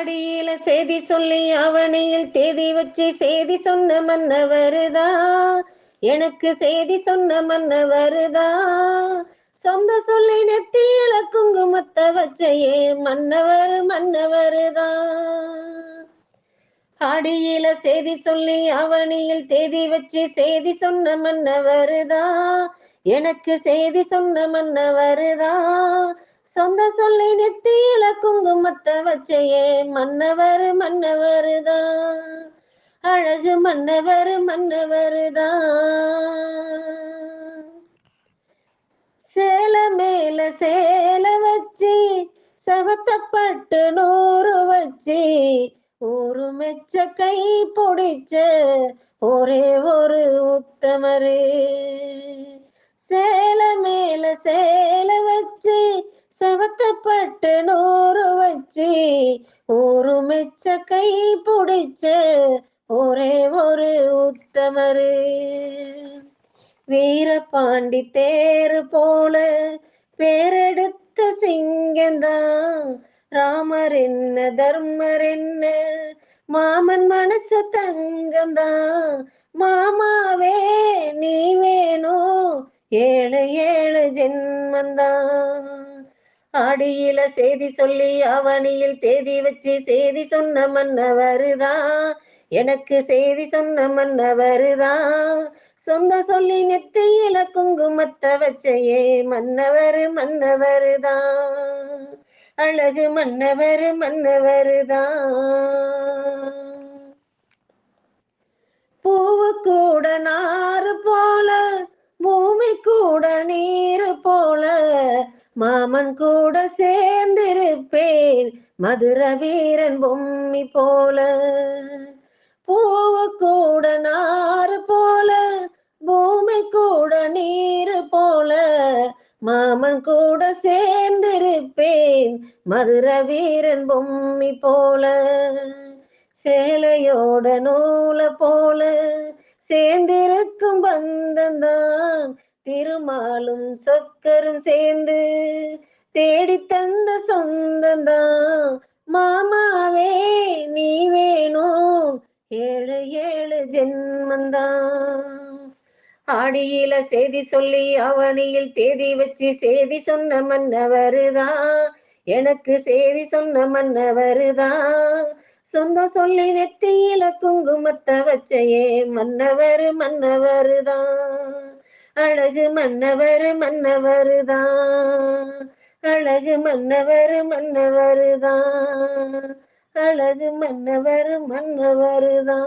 அடியில செய்தி சொல்லி அவனியில் தேதி வச்சு செய்தி சொன்ன மன்னவருதா. எனக்கு செய்தி சொன்ன மன்னவருதா. சொந்த சொல்லி நெத்தியில குங்குமத்த வச்சையே மன்னவருதா. அடியில செய்தி சொல்லி அவனியில் தேதி வச்சு செய்தி சொன்ன மன்னவருதா. எனக்கு செய்தி சொன்ன மன்னவருதா. சொந்த சொல்லி நெத்தியில குங்குமத்த வச்சையே மன்னவருதா. அழகு மன்னவருதா. சேல மேல சேல வச்சு சவத்தப்பட்டு நூறு வச்சு ஊரு மெச்ச கை பிடிச்ச ஒரே ஒரு உத்தமரு. சேல மேல சேல வச்சு சவத்தப்பட்டு நூறு வச்சு ஊரு மெச்ச கை பிடிச்ச ஒரே ஒரு உத்தமரு. வீரபாண்டி தேரு போல பேரெடுத்த சிங்கந்தான். ராமர் என்ன தர்மர் என்ன மாமன் மனசு தங்கந்தான். மாமாவே நீ வேணும் ஏழு ஏழு ஜென்மந்தான். ஆடியில செய்தி சொல்லி அவனியில் தேதி வச்சு செய்தி சொன்ன மன்னவருதா. எனக்கு செய்தி சொன்ன மன்னவருதா. சொந்த சொல்லி நெத்தியில குங்குமத்த வச்சையே மன்னவருதா. அழகு மன்னவருதா. பூவு கூட நாறு போல பூமி கூட நீரு போல மாமன் கூட சேர்ந்திருப்பேன் மதுர வீரன் பொம்மி போல. பூவு கூட நாறு போல பூமி கூட நீரு போல மாமன் கூட சேர்ந்திருப்பேன் மதுர வீரன் பொம்மி போல. சேலையோட நூல போல சேர்ந்திருக்கும் பந்தந்தான். திருமாலும் சொக்கரும் சேர்ந்து தேடி தந்த சொந்தந்தான். மாமாவே நீ வேணும் ஏழு ஏழு ஜென்மந்தான். ஆடியில செய்தி சொல்லி அவனியில் தேதி வச்சு செய்தி சொன்ன மன்னவருதா. எனக்கு செய்தி சொன்ன மன்னவருதா. சொந்த சொல்லி நெத்தியில குங்குமத்த வச்சையே மன்னவருதா. அழகு மன்னவருதா. அழகு மன்னவருதா. அழகு மன்னவருதா.